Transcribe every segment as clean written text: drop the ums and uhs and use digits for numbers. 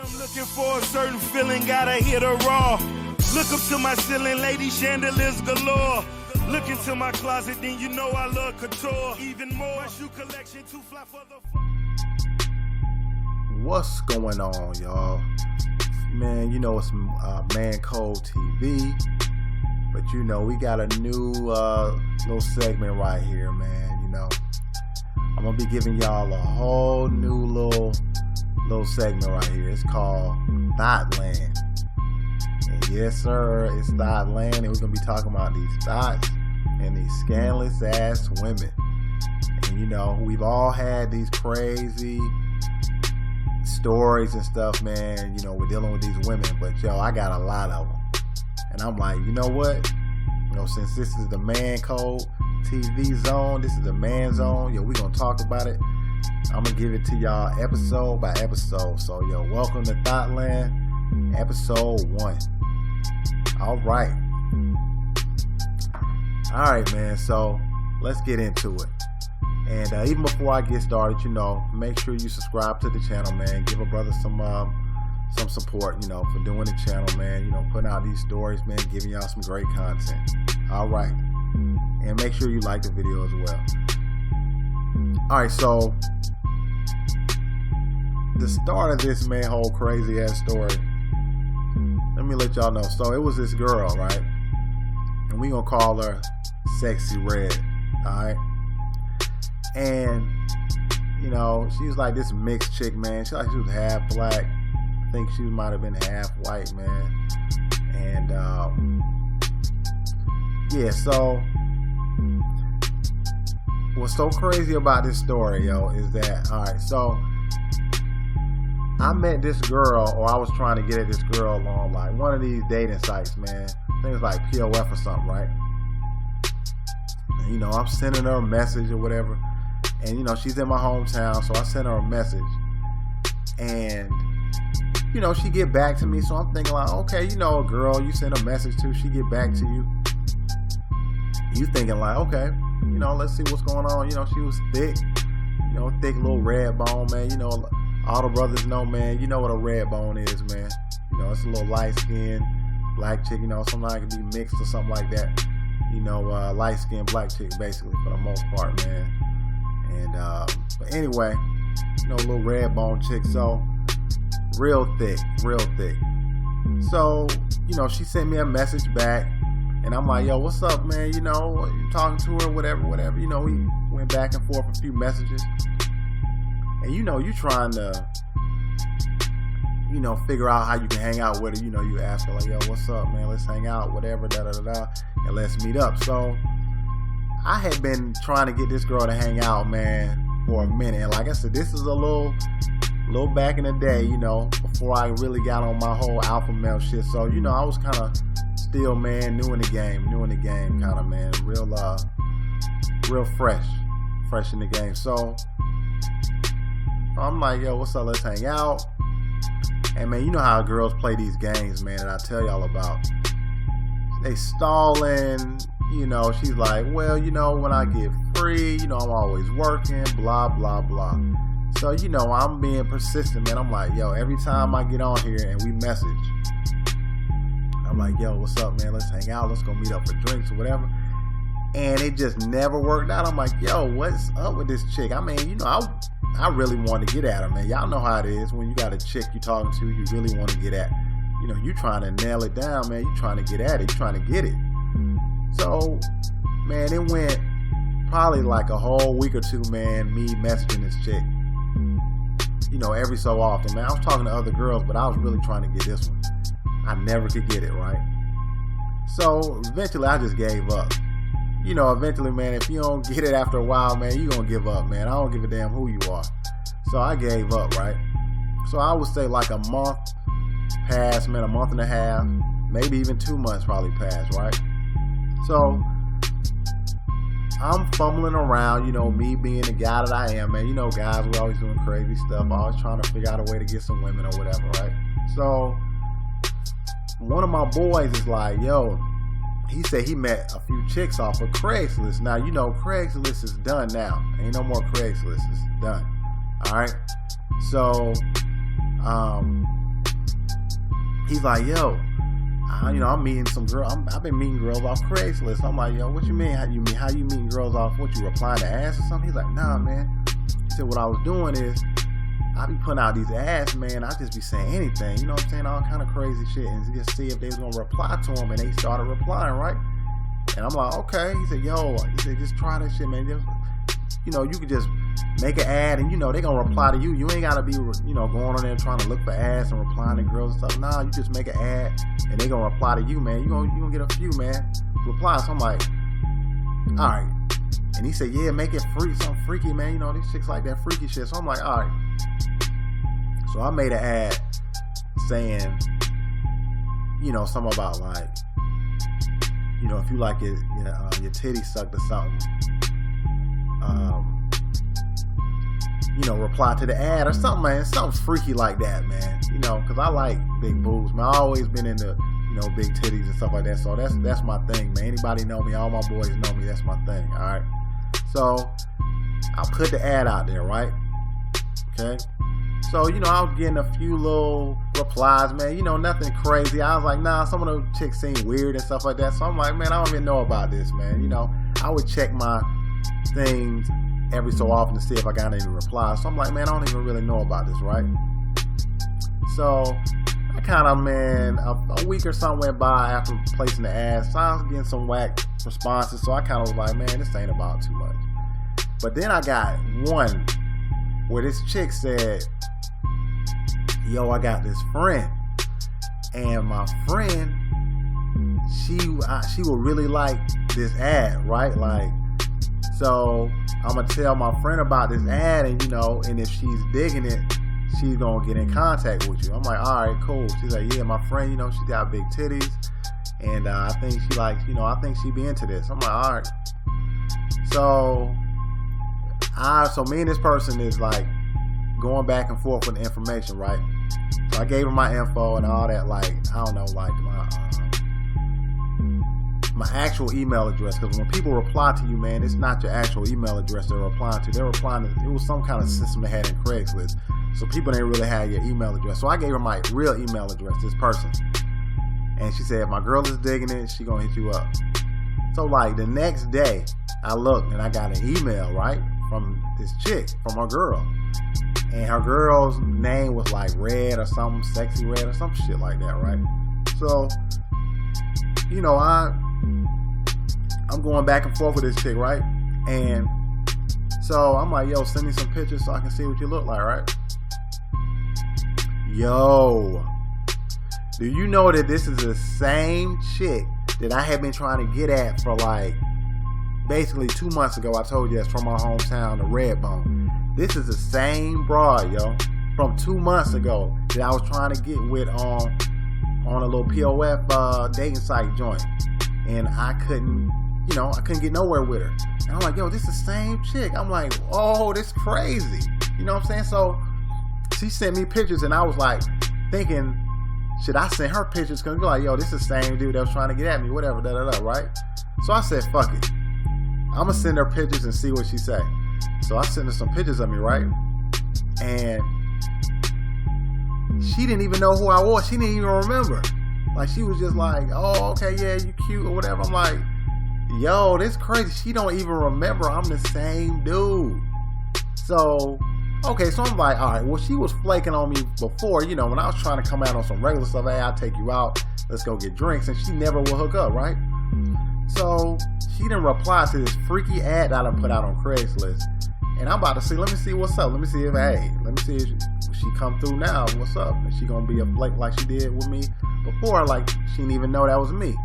I'm looking for a certain feeling, gotta hit a raw. Look up to my ceiling, lady, chandeliers galore. Look into my closet, then you know I love couture. Even more, my shoe collection too fly for the. What's going on, y'all? Man, you know it's ManCodeTV, but you know we got a new little segment right here, man. You know, I'm gonna be giving y'all a whole new little segment right here. It's called Thotland. And yes, sir, it's Thotland, and we're gonna be talking about these thots and these scandalous ass women. And you know, we've all had these crazy stories and stuff, man. You know, we're dealing with these women, but yo, I got a lot of them, and I'm like, you know what? You know, since this is the ManCodeTV zone, this is the man zone. Yo, we gonna talk about it. I'm gonna give it to y'all episode by episode. So, yo, welcome to Thotland, episode 1. All right, man. So let's get into it. And even before I get started, you know, make sure you subscribe to the channel, man. Give a brother some support, you know, for doing the channel, man. You know, putting out these stories, man, giving y'all some great content. All right. And make sure you like the video as well. All right, so the start of this, man, whole crazy ass story. Let me let y'all know. So it was this girl, right? And we gonna call her Sexy Red. All right. And, you know, she was like this mixed chick, man. She was half black. I think she might have been half white, man. And, yeah, so what's so crazy about this story, yo, is that, all right, so I met this girl, or I was trying to get at this girl on, like, one of these dating sites, man. I think it was like POF or something, right? And, you know, I'm sending her a message or whatever. And, you know, she's in my hometown, so I sent her a message. And, you know, she get back to me, so I'm thinking like, okay, you know, a girl you send a message to, she get back to you. You thinking like, okay, you know, let's see what's going on. You know, she was thick, you know, thick little red bone, man. You know, all the brothers know, man, you know what a red bone is, man. You know, it's a little light-skinned black chick, you know, sometimes it can be mixed or something like that. You know, light-skinned black chick, basically, for the most part, man. And, but anyway, you know, a little red bone chick, so real thick. So, you know, she sent me a message back, and I'm like, yo, what's up, man? You know, you talking to her, whatever. You know, we went back and forth a few messages. And, you know, you trying to, you know, figure out how you can hang out with her. You know, you ask her, like, yo, what's up, man? Let's hang out, whatever, and let's meet up. So I had been trying to get this girl to hang out, man, for a minute. And like I said, this is a little back in the day, you know, before I really got on my whole alpha male shit. So, you know, I was kind of still, man, new in the game kind of, man, real fresh in the game. So I'm like, yo, what's up? Let's hang out. And, man, you know how girls play these games, man, that I tell y'all about. They stalling. You know, she's like, well, you know, when I get free, you know, I'm always working, blah, blah, blah. So, you know, I'm being persistent, man. I'm like, yo, every time I get on here and we message, I'm like, yo, what's up, man? Let's hang out. Let's go meet up for drinks or whatever. And it just never worked out. I'm like, yo, what's up with this chick? I mean, you know, I really want to get at her, man. Y'all know how it is when you got a chick you talking to, you really want to get at. You know, you trying to nail it down, man. You trying to get at it. You trying to get it. So, man, it went probably like a whole week or two, man, me messaging this chick, you know, every so often, man. I was talking to other girls, but I was really trying to get this one. I never could get it, right? So, eventually, I just gave up. You know, eventually, man, if you don't get it after a while, man, you gonna give up, man. I don't give a damn who you are. So, I gave up, right? So, I would say like a month passed, man, a month and a half, maybe even 2 months probably passed, right? So I'm fumbling around, you know, me being the guy that I am, man. You know, guys, we're always doing crazy stuff, always trying to figure out a way to get some women or whatever, right? So one of my boys is like, yo, he said he met a few chicks off of Craigslist. Now, you know, Craigslist is done now. Ain't no more Craigslist. It's done. All right. So, he's like, yo, I'm meeting some girl. I've been meeting girls off Craigslist. I'm like, yo, what you mean? How you meeting girls off? What, you replying to ads or something? He's like, nah, man. He said, what I was doing is, I be putting out these ads, man. I just be saying anything, you know what I'm saying? All kind of crazy shit, and just see if they was gonna reply to him. And they started replying, right? And I'm like, okay. He said, just try that shit, man. Just, you could just make an ad, and they gonna reply to you. You ain't gotta be, going on there trying to look for ads and replying to girls and stuff. Nah, you just make an ad, and they gonna reply to you, man. You gonna get a few, man, replies. So I'm like, all right. And he said, yeah, make it free, something freaky, man. These chicks like that freaky shit. So I'm like, all right. So I made an ad saying, something about like, if you like your titties sucked or something, reply to the ad or something, man. Something freaky like that, man. Because I like big boobs, man. I always been into, big titties and stuff like that. So that's my thing, man. Anybody know me? All my boys know me. That's my thing. All right. So I put the ad out there, right? Okay. So, I was getting a few little replies, man. Nothing crazy. I was like, nah, some of those chicks seem weird and stuff like that. So I'm like, man, I don't even know about this, man. I would check my things every so often to see if I got any replies. So I'm like, man, I don't even really know about this, right? So I kind of, man, a week or something went by after placing the ads. So I was getting some whack responses. So I kind of was like, man, this ain't about too much. But then I got one where this chick said, yo, I got this friend, and my friend, she would really like this ad, right? Like, so I'm gonna tell my friend about this ad, and and if she's digging it, she's gonna get in contact with you. I'm like, all right, cool. She's like, yeah, my friend, she got big titties, and I think she likes, I think she be into this. I'm like, all right. So me and this person is like going back and forth with the information, right? So I gave her my info and all that, like, I don't know, like my actual email address, because when people reply to you, man, it's not your actual email address they're replying to. They're replying to, it was some kind of system they had in Craigslist, so people didn't really have your email address. So I gave her my real email address, this person, and she said, if my girl is digging it, she gonna hit you up. So like the next day, I looked and I got an email, right, from this chick, from her girl. And her girl's name was like Red or something, Sexy Red or some shit like that, right? So, I'm going back and forth with this chick, right? And so I'm like, yo, send me some pictures so I can see what you look like, right? Yo, do you know that this is the same chick that I have been trying to get at for like basically 2 months ago? I told you that's from my hometown, the Redbone. This is the same broad, yo, from 2 months ago that I was trying to get with on a little POF dating site joint, and I couldn't get nowhere with her. And I'm like, yo, this is the same chick. I'm like, oh, this crazy. You know what I'm saying? So she sent me pictures, and I was like thinking, should I send her pictures? Because like, yo, this is the same dude that was trying to get at me, whatever, right? So I said, fuck it. I'm going to send her pictures and see what she say. So I sent her some pictures of me, right? And she didn't even know who I was. She didn't even remember. Like, she was just like, oh, okay, yeah, you cute or whatever. I'm like, yo, this crazy. She don't even remember I'm the same dude. So, okay, so I'm like, all right, well, she was flaking on me before, when I was trying to come out on some regular stuff. Hey, I'll take you out. Let's go get drinks. And she never will hook up, right? So she didn't reply to this freaky ad that I put out on Craigslist. And I'm about to see, let me see what's up. Let me see if she come through now. What's up? And she gonna be a flake like she did with me before. Like, she didn't even know that was me.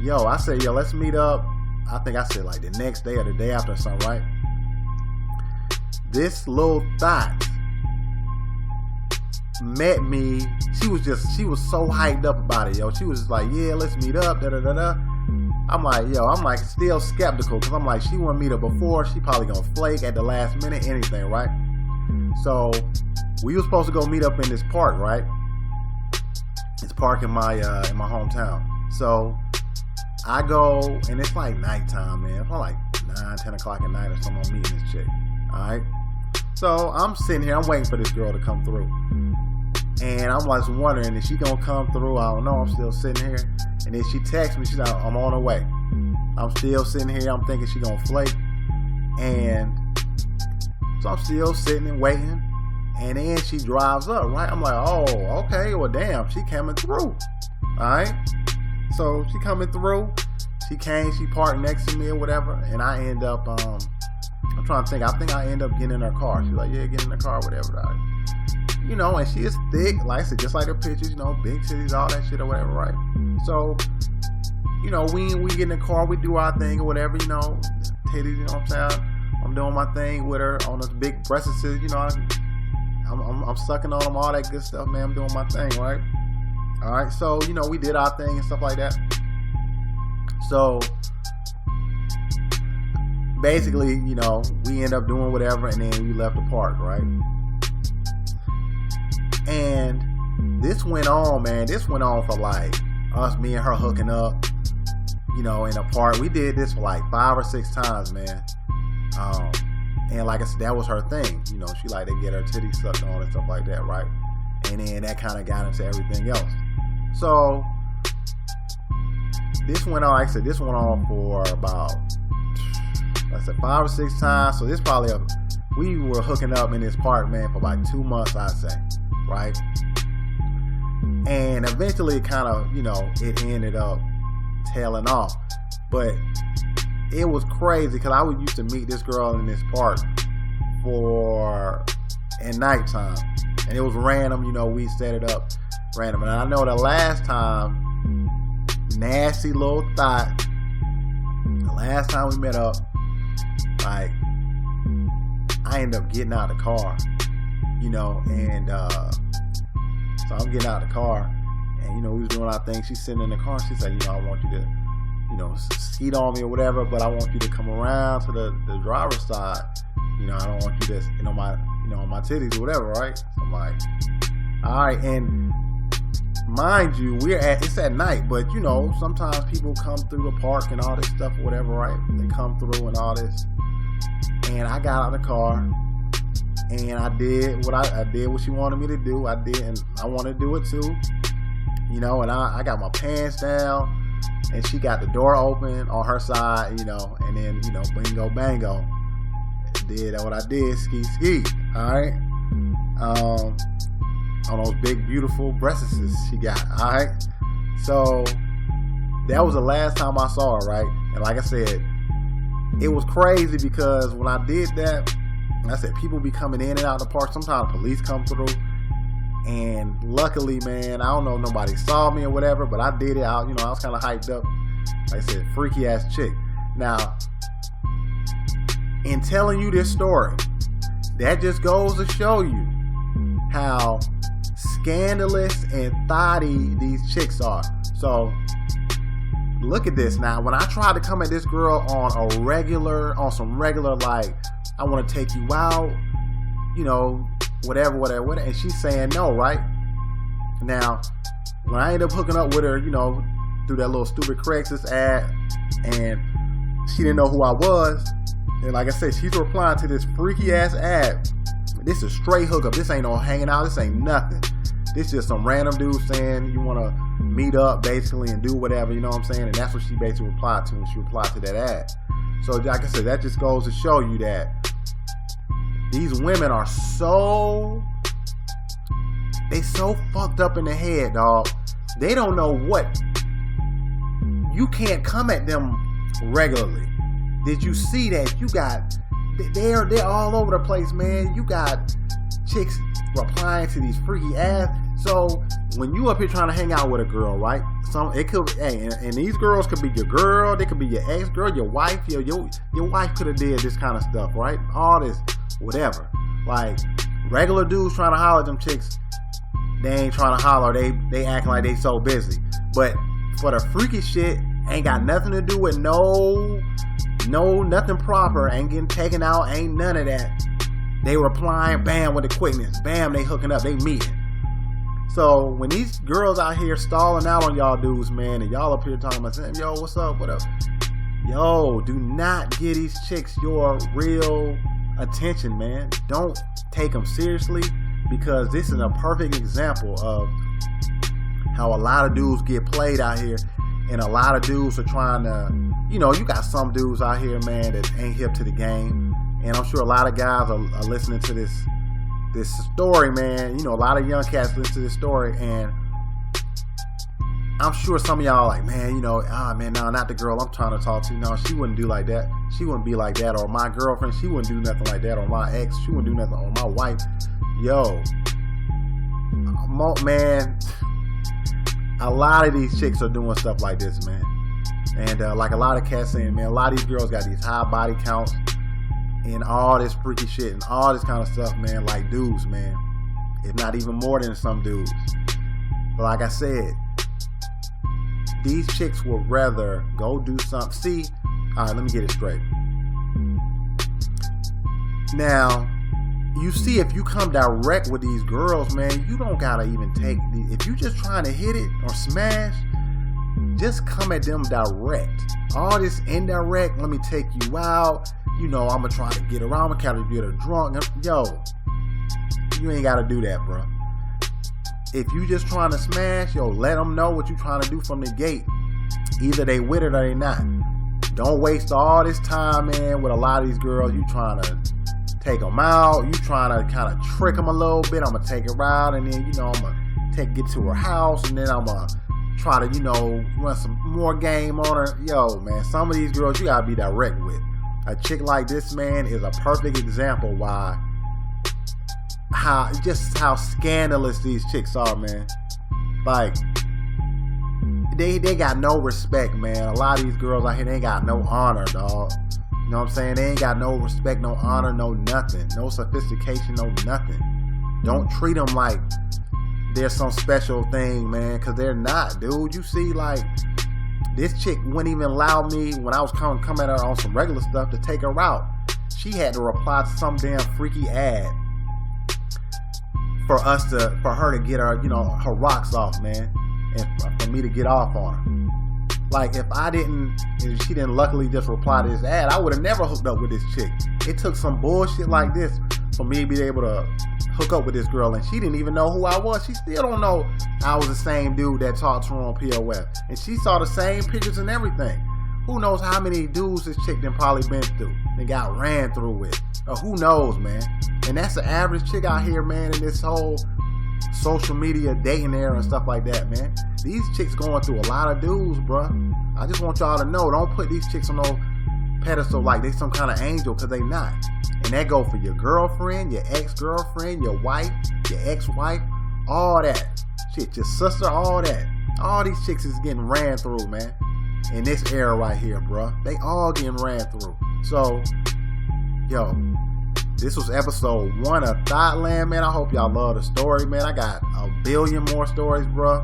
Yo, I said, yo, let's meet up. I think I said like the next day or the day after or something, right? This little Thots met me. She was so hyped up about it, yo. She was like, yeah, let's meet up, da-da-da-da. I'm like, yo, still skeptical, because I'm like, she wouldn't meet her before. She probably gonna flake at the last minute, anything, right? So we were supposed to go meet up in this park, right? It's park in my hometown. So I go, and it's like nighttime, man. It's probably like 9, 10 o'clock at night or something. I'm meeting this chick. All right. So I'm sitting here, I'm waiting for this girl to come through. And And I'm like wondering, is she gonna come through? I don't know. I'm still sitting here. And then she texts me. She's like, I'm on her way. I'm still sitting here. I'm thinking she gonna flake. And so I'm still sitting and waiting. And then she drives up, right? I'm like, oh, okay. Well, damn, she coming through. All right. So she coming through. She came. She parked next to me or whatever. And I end up, I'm trying to think. I think I end up getting in her car. She's like, yeah, get in the car, whatever. Right? You know, and she is thick, like I said, just like her pictures, you know, big titties, all that shit or whatever, right? So, you know, we get in the car, we do our thing or whatever, you know, titties, you know what I'm saying? I'm doing my thing with her on those big breasts, you know, I'm sucking on them, all that good stuff, man. I'm doing my thing, right? All right, so, you know, we did our thing and stuff like that. So, basically, you know, we end up doing whatever, and then we left the park, right? And this went on, man. This went on for like us, me and her hooking up, you know, in a park. We did this for like 5 or 6 times, man. And like I said, that was her thing. You know, she like to get her titties sucked on and stuff like that, right? And then that kind of got into everything else. So this went on, like I said, this went on for about, like I said, 5 or 6 times. So this probably, we were hooking up in this park, man, for like 2 months, I'd say. Right? And eventually it kind of, you know, it ended up tailing off. But it was crazy because I would used to meet this girl in this park at nighttime. And it was random, you know, we set it up random. And I know the last time, nasty little thought, the last time we met up, like, I ended up getting out of the car. You know, and so I'm getting out of the car, and you know, we was doing our thing. She's sitting in the car. She said, you know, I want you to, you know, skeet on me or whatever, but I want you to come around to the driver's side. You know, I don't want you to, you know, on my titties or whatever, right? So I'm like, all right. And mind you, it's at night, but you know, sometimes people come through the park and all this stuff or whatever, right? They come through and all this, and I got out of the car. And I did what I did what she wanted me to do. I did, and I wanted to do it too. You know, and I got my pants down, and she got the door open on her side, you know, and then, you know, bingo bango. Did what I did, ski. Alright. On those big beautiful breasts she got. Alright. So that was the last time I saw her, right? And like I said, it was crazy because when I did that, I said, people be coming in and out of the park. Sometimes police come through. And luckily, man, I don't know if nobody saw me or whatever, but I did it out. You know, I was kind of hyped up. Like I said, freaky ass chick. Now, in telling you this story, that just goes to show you how scandalous and thotty these chicks are. So, look at this now. When I tried to come at this girl on some regular, like, I want to take you out, you know, whatever, and she's saying no, right? Now, when I ended up hooking up with her, you know, through that little stupid Craigslist ad, and she didn't know who I was, and like I said, she's replying to this freaky ass ad. This is straight hookup. This ain't no hanging out. This ain't nothing. This just some random dude saying you want to meet up, basically, and do whatever, you know what I'm saying? And that's what she basically replied to when she replied to that ad. So, like I said, that just goes to show you that these women are so fucked up in the head, dog. They don't know what. You can't come at them regularly. Did you see that? You got, they're all over the place, man. You got chicks replying to these freaky ass. So when you up here trying to hang out with a girl, right? It could, hey, and these girls could be your girl, they could be your ex girl, your wife, your wife could have did this kind of stuff, right? All this, whatever. Like regular dudes trying to holler at them chicks, they ain't trying to holler. They acting like they so busy. But for the freaky shit, ain't got nothing to do with nothing proper. Ain't getting taken out. Ain't none of that. They replying, bam, with the quickness. Bam, they hooking up. They meeting. So when these girls out here stalling out on y'all dudes, man, and y'all up here talking about saying, yo, what's up? What up? Yo, do not give these chicks your real attention, man. Don't take them seriously. because this is a perfect example of how a lot of dudes get played out here, and a lot of dudes are trying to, you got some dudes out here, man, that ain't hip to the game, and I'm sure a lot of guys are listening to this story, man. A lot of young cats listen to this story, and I'm sure some of y'all are like, man, man, no, not the girl I'm trying to talk to. No, she wouldn't do like that. She wouldn't be like that. Or my girlfriend, she wouldn't do nothing like that. Or my ex, she wouldn't do nothing. Or my wife. Yo, man, a lot of these chicks are doing stuff like this, man. And like a lot of cats saying, man, a lot of these girls got these high body counts and all this freaky shit and all this kind of stuff, man, like dudes, man. If not even more than some dudes. But like I said, these chicks would rather go do something. See, all right, let me get it straight. Now, you see, if you come direct with these girls, man, you don't gotta even take if you just trying to hit it or smash, just come at them direct. All this indirect, let me take you out, I'm gonna try to get around, I'm gonna get her drunk. Yo, you ain't gotta do that, bro. If you just trying to smash, let them know what you trying to do from the gate. Either they with it or they not. Don't waste all this time, man, with a lot of these girls. You trying to take them out. You trying to kind of trick them a little bit. I'm going to take her out, and then, I'm going to get to her house, and then I'm going to try to, run some more game on her. Yo, man, some of these girls you got to be direct with. A chick like this, man, is a perfect example how scandalous these chicks are, man. Like, they got no respect, man. A lot of these girls out here, they ain't got no honor, dog. You know what I'm saying? They ain't got no respect, no honor, no nothing. No sophistication, no nothing. Don't treat them like they're some special thing, man, because they're not, dude. You see, like, this chick wouldn't even allow me, when I was coming at her on some regular stuff, to take her out. She had to reply to some damn freaky ad for her to get her, her rocks off, man, and for me to get off on her. Like, if she didn't luckily just reply to this ad, I would have never hooked up with this chick. It took some bullshit like this for me to be able to hook up with this girl, and she didn't even know who I was. She still don't know I was the same dude that talked to her on POF, and she saw the same pictures and everything. Who knows how many dudes this chick done probably been through and got ran through with. Or who knows, man. And that's the average chick out here, man, in this whole social media dating era and stuff like that, man. These chicks going through a lot of dudes, bruh. I just want y'all to know, don't put these chicks on no pedestal like they some kind of angel, because they not. And that go for your girlfriend, your ex-girlfriend, your wife, your ex-wife, all that. Shit, your sister, all that. All these chicks is getting ran through, man. In this era right here, bruh. They all getting ran through. So, yo, this was episode 1 of Thotland, man. I hope y'all love the story, man. I got a billion more stories, bruh.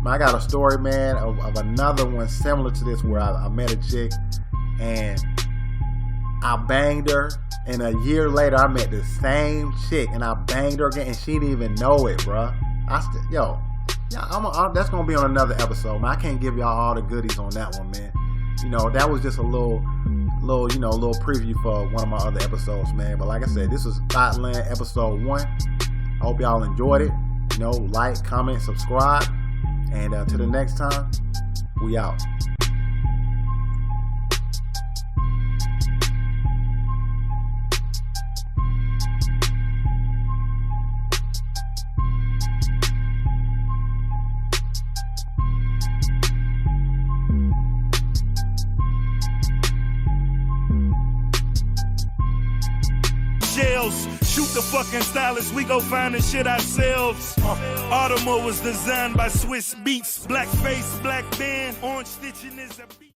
I got a story, man, of another one similar to this, where I met a chick and I banged her, and a year later I met the same chick and I banged her again, and she didn't even know it, bruh. That's gonna be on another episode, man. I can't give y'all all the goodies on that one, man. That was just a little preview for one of my other episodes, man. But like I said, this was Thotland episode 1. I hope y'all enjoyed it. Like, comment, subscribe, and till the next time, we out. Shoot the fucking stylist, we go find the shit ourselves. Audemo was designed by Swiss Beats. Black face, black band, orange stitching is a beat.